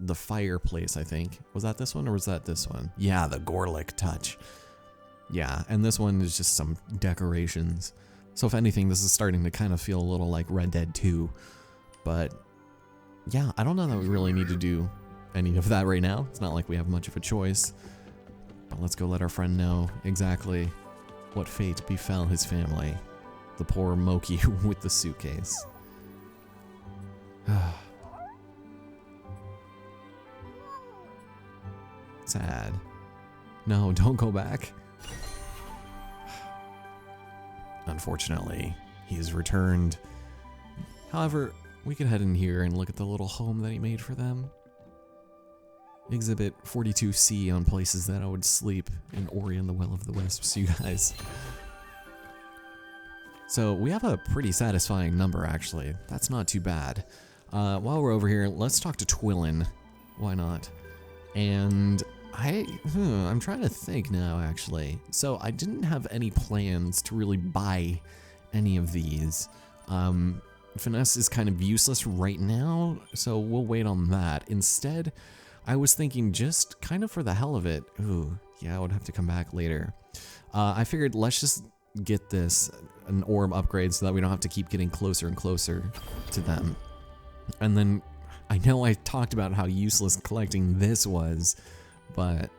the fireplace, I think. Was that this one or was that this one? Yeah, the Gorlick touch. Yeah, and this one is just some decorations. So if anything, this is starting to kind of feel a little like Red Dead 2. But yeah, I don't know that we really need to do any of that right now. It's not like we have much of a choice. But let's go let our friend know exactly what fate befell his family. The poor Moki with the suitcase. Sad. No, don't go back. Unfortunately, he has returned. However, we could head in here and look at the little home that he made for them. Exhibit 42C on places that I would sleep in Ori and the Will of the Wisps, you guys. So we have a pretty satisfying number, actually. That's not too bad. While we're over here, let's talk to Twillin. Why not? And I'm trying to think now, actually. So I didn't have any plans to really buy any of these. Finesse is kind of useless right now, so we'll wait on that. Instead, I was thinking just kind of for the hell of it. Ooh, yeah, I would have to come back later. I figured let's just get an orb upgrade so that we don't have to keep getting closer and closer to them. And then I know I talked about how useless collecting this was, but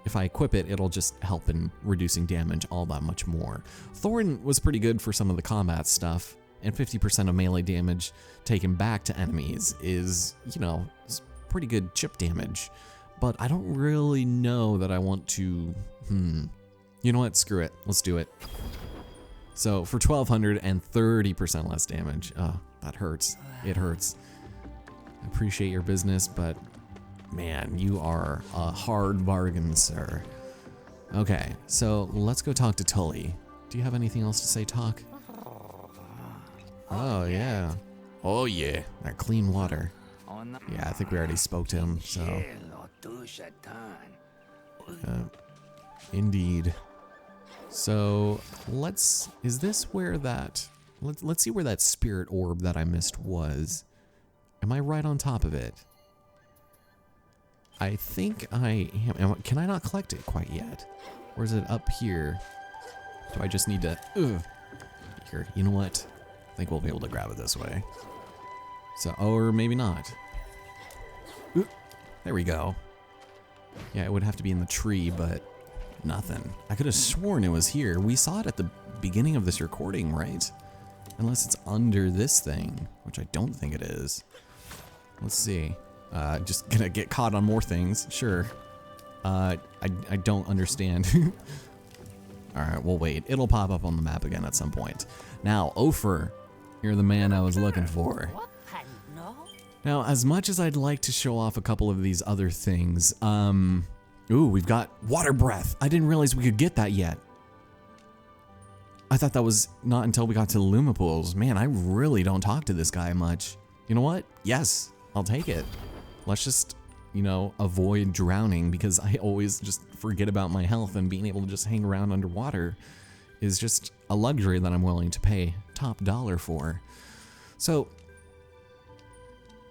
if I equip it, it'll just help in reducing damage all that much more. Thorn was pretty good for some of the combat stuff, and 50% of melee damage taken back to enemies is, you know, it's pretty good chip damage. But I don't really know that I want to, You know what, screw it, let's do it. So for 1200 and 30% less damage, oh, that hurts, it hurts. I appreciate your business, but man, you are a hard bargain, sir. Okay, so let's go talk to Tully. Do you have anything else to say, Talk? Oh, yeah. Oh, yeah, that clean water. Yeah, I think we already spoke to him, so. Indeed. So, is this where let's see where that spirit orb that I missed was. Am I right on top of it? I think I am. Can I not collect it quite yet? Or is it up here? Do I just need to, Here, you know what? I think we'll be able to grab it this way. So, or maybe not. Ooh, there we go. Yeah, it would have to be in the tree, but nothing. I could have sworn it was here. We saw it at the beginning of this recording, right? Unless it's under this thing, which I don't think it is. Let's see. Just gonna get caught on more things, sure. I don't understand. Alright, we'll wait. It'll pop up on the map again at some point. Now, Ofer, you're the man I was looking for. Now, as much as I'd like to show off a couple of these other things, ooh, we've got water breath. I didn't realize we could get that yet. I thought that was not until we got to the Lumipools. Man, I really don't talk to this guy much. You know what? Yes, I'll take it. Let's just, you know, avoid drowning, because I always just forget about my health, and being able to just hang around underwater is just a luxury that I'm willing to pay top dollar for. So,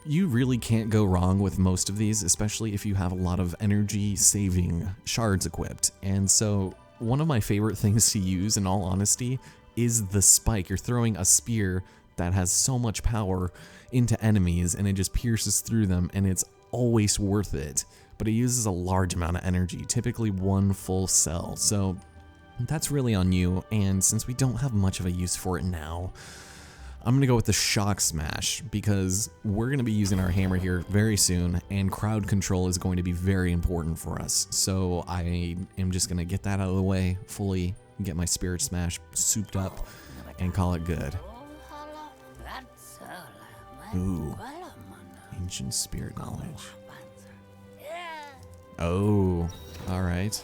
you really can't go wrong with most of these, especially if you have a lot of energy saving shards equipped. And so one of my favorite things to use, in all honesty, is the spike. You're throwing a spear that has so much power into enemies, and it just pierces through them, and it's always worth it. But it uses a large amount of energy, typically one full cell. So that's really on you, and since we don't have much of a use for it now, I'm gonna go with the Shock Smash, because we're gonna be using our hammer here very soon, and crowd control is going to be very important for us. So I am just gonna get that out of the way fully, get my Spirit Smash souped up, and call it good. Ooh, ancient spirit knowledge. Oh, alright.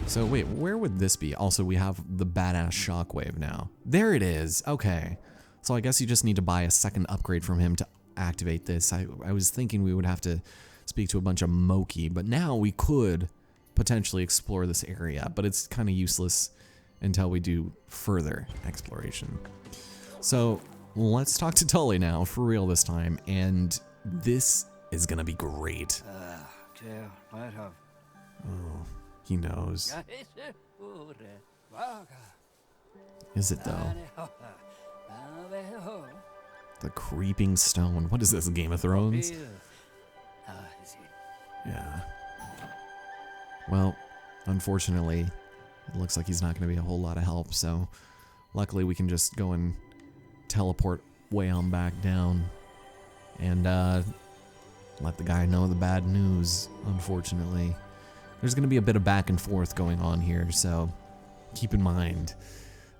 So wait, where would this be? Also, we have the badass shockwave now. There it is, okay. So I guess you just need to buy a second upgrade from him to activate this. I was thinking we would have to speak to a bunch of Moki, but now we could potentially explore this area, but it's kind of useless until we do further exploration. So let's talk to Tully now, for real this time, and this is gonna be great. Oh, he knows. Is it though? The creeping stone. What is this, Game of Thrones? Yeah. Well, unfortunately, it looks like he's not going to be a whole lot of help, so luckily we can just go and teleport way on back down and let the guy know the bad news, unfortunately. There's going to be a bit of back and forth going on here, so keep in mind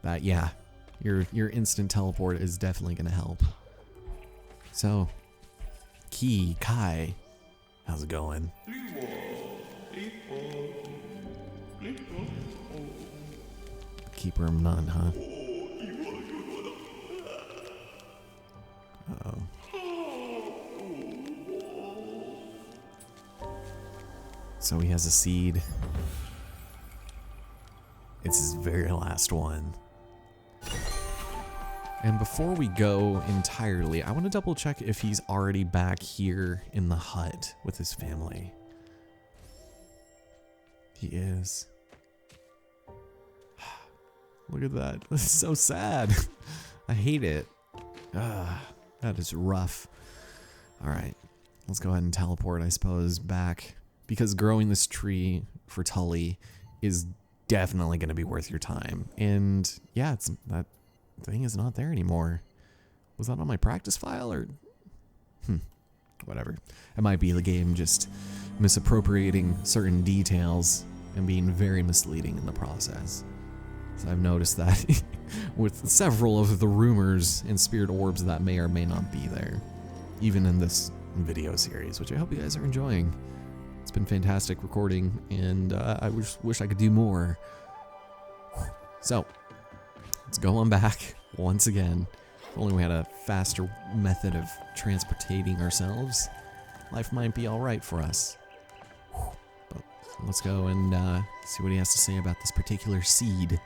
that, yeah, your instant teleport is definitely going to help. So, Kai, how's it going? Keeper of none, huh? Uh-oh. So he has a seed. It's his very last one. And before we go entirely, I want to double check if he's already back here in the hut with his family. He is. Look at that. This is so sad. I hate it. That is rough. Alright. Let's go ahead and teleport, I suppose, back. Because growing this tree for Tully is definitely going to be worth your time. And yeah, that thing is not there anymore. Was that on my practice file or... whatever. It might be the game just misappropriating certain details and being very misleading in the process. So I've noticed that with several of the rumors and spirit orbs that may or may not be there. Even in this video series, which I hope you guys are enjoying. It's been fantastic recording, and I wish I could do more. So, let's go on back once again. If only we had a faster method of transportating ourselves, life might be alright for us. But let's go and see what he has to say about this particular seed.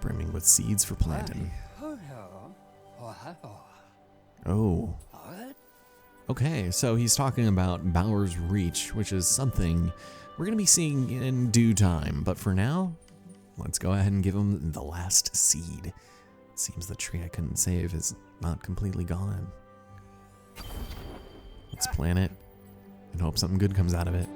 Brimming with seeds for planting. Oh. Okay, so he's talking about Bower's Reach, which is something we're going to be seeing in due time. But for now, let's go ahead and give him the last seed. It seems the tree I couldn't save is not completely gone. Let's plant it and hope something good comes out of it.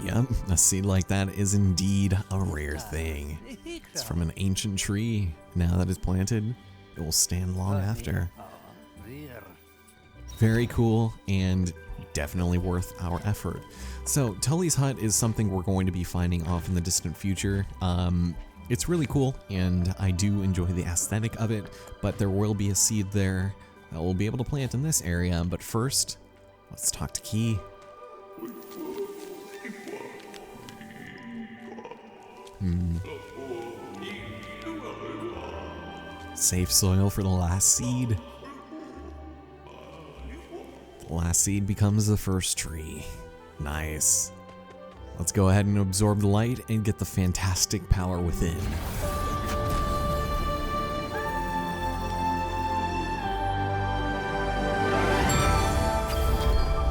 Yep, a seed like that is indeed a rare thing. It's from an ancient tree. Now that it's planted, it will stand long after. Very cool and definitely worth our effort. So Tully's hut is something we're going to be finding off in the distant future. It's really cool and I do enjoy the aesthetic of it, but there will be a seed there that we'll be able to plant in this area. But first, let's talk to Key. Safe soil for the last seed. The last seed becomes the first tree. Nice. Let's go ahead and absorb the light and get the fantastic power within.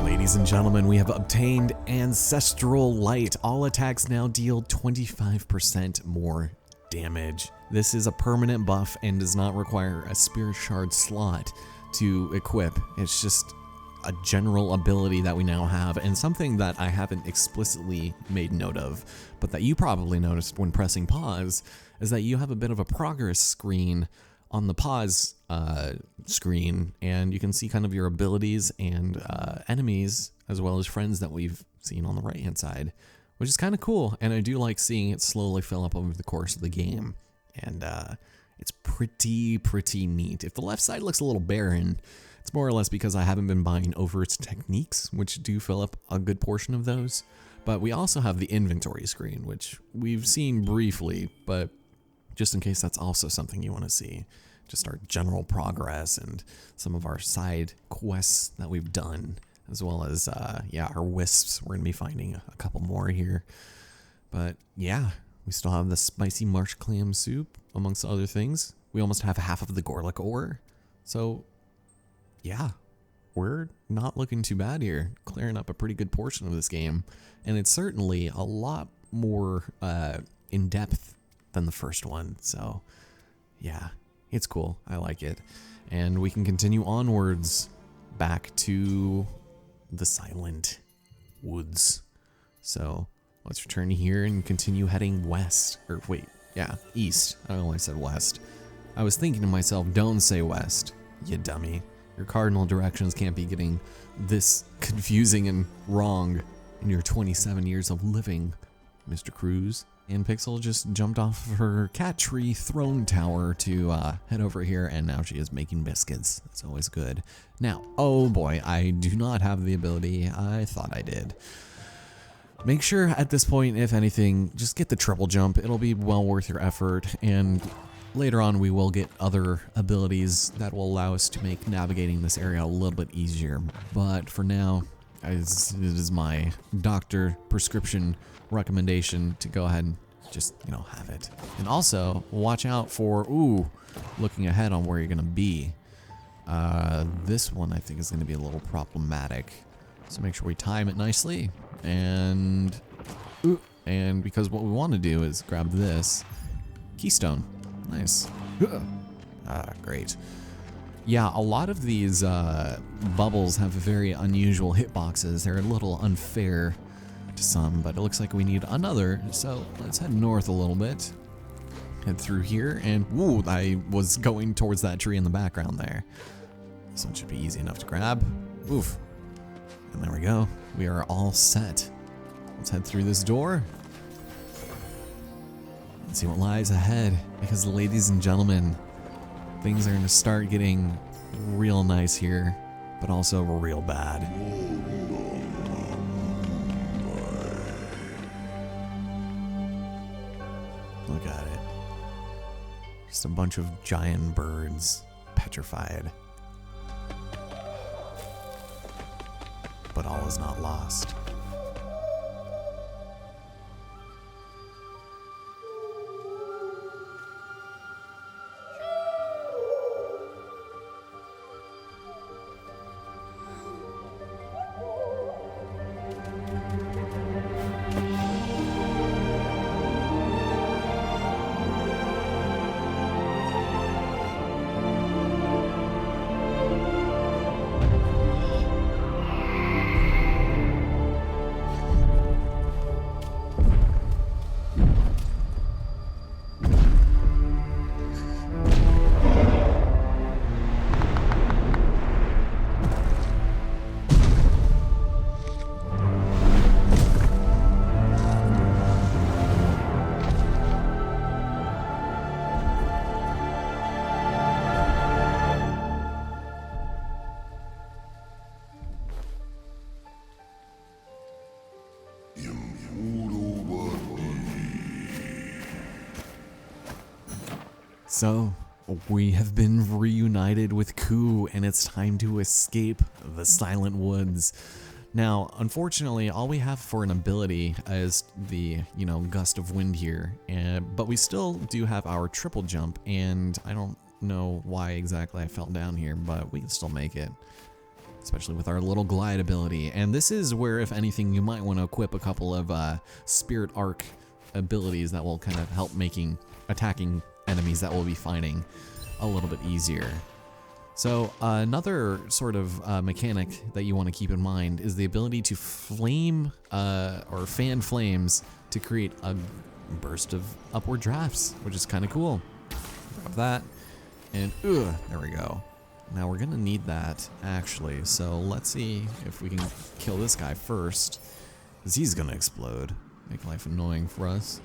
Ladies and gentlemen, we have obtained Ancestral Light. All attacks now deal 25% more damage. This is a permanent buff and does not require a Spirit Shard slot to equip. It's just a general ability that we now have, and something that I haven't explicitly made note of, but that you probably noticed when pressing pause, is that you have a bit of a progress screen on the pause screen, and you can see kind of your abilities and enemies, as well as friends that we've seen on the right hand side, which is kind of cool, and I do like seeing it slowly fill up over the course of the game, and it's pretty neat. If the left side looks a little barren, it's more or less because I haven't been buying Overt's techniques, which do fill up a good portion of those, but we also have the inventory screen, which we've seen briefly, but just in case that's also something you want to see. just our general progress and some of our side quests that we've done, as well as, yeah, our wisps. We're going to be finding a couple more here. But yeah, we still have the spicy marsh clam soup, amongst other things. We almost have half of the Gorlick ore. So yeah, we're not looking too bad here, clearing up a pretty good portion of this game. And it's certainly a lot more in depth than the first one. So yeah, it's cool. I like it. And we can continue onwards back to the Silent Woods. So let's return here and continue heading west. Or wait, yeah, east. I only said west. I was thinking to myself, don't say west, you dummy. Your cardinal directions can't be getting this confusing and wrong in your 27 years of living, Mr. Cruz. And Pixel just jumped off of her cat tree throne tower to head over here, and now she is making biscuits. That's always good. Now, oh boy, I do not have the ability. I thought I did. Make sure at this point, if anything, just get the triple jump. It'll be well worth your effort, and later on we will get other abilities that will allow us to make navigating this area a little bit easier. But for now, it is my doctor prescription recommendation to go ahead and just, you know, have it. And also, watch out for, looking ahead on where you're gonna be. This one I think is gonna be a little problematic. So make sure we time it nicely. And because what we want to do is grab this keystone. Nice. Great. Yeah, a lot of these bubbles have very unusual hitboxes. They're a little unfair to some, but it looks like we need another. So let's head north a little bit. Head through here, and I was going towards that tree in the background there. This one should be easy enough to grab. Oof. And there we go. We are all set. Let's head through this door and see what lies ahead. Because, ladies and gentlemen, things are going to start getting real nice here, but also real bad. Look at it. Just a bunch of giant birds, petrified. But all is not lost. So, we have been reunited with Ku, and it's time to escape the Silent Woods. Now, unfortunately, all we have for an ability is the, gust of wind here, but we still do have our triple jump, and I don't know why exactly I fell down here, but we can still make it, especially with our little glide ability. And this is where, if anything, you might want to equip a couple of Spirit Arc abilities that will kind of help making attacking enemies that we'll be fighting a little bit easier. So another sort of mechanic that you want to keep in mind is the ability to flame or fan flames to create a burst of upward drafts, which is kind of cool. Grab that, and there we go. Now we're gonna need that actually, so let's see if we can kill this guy first, because he's gonna explode, make life annoying for us.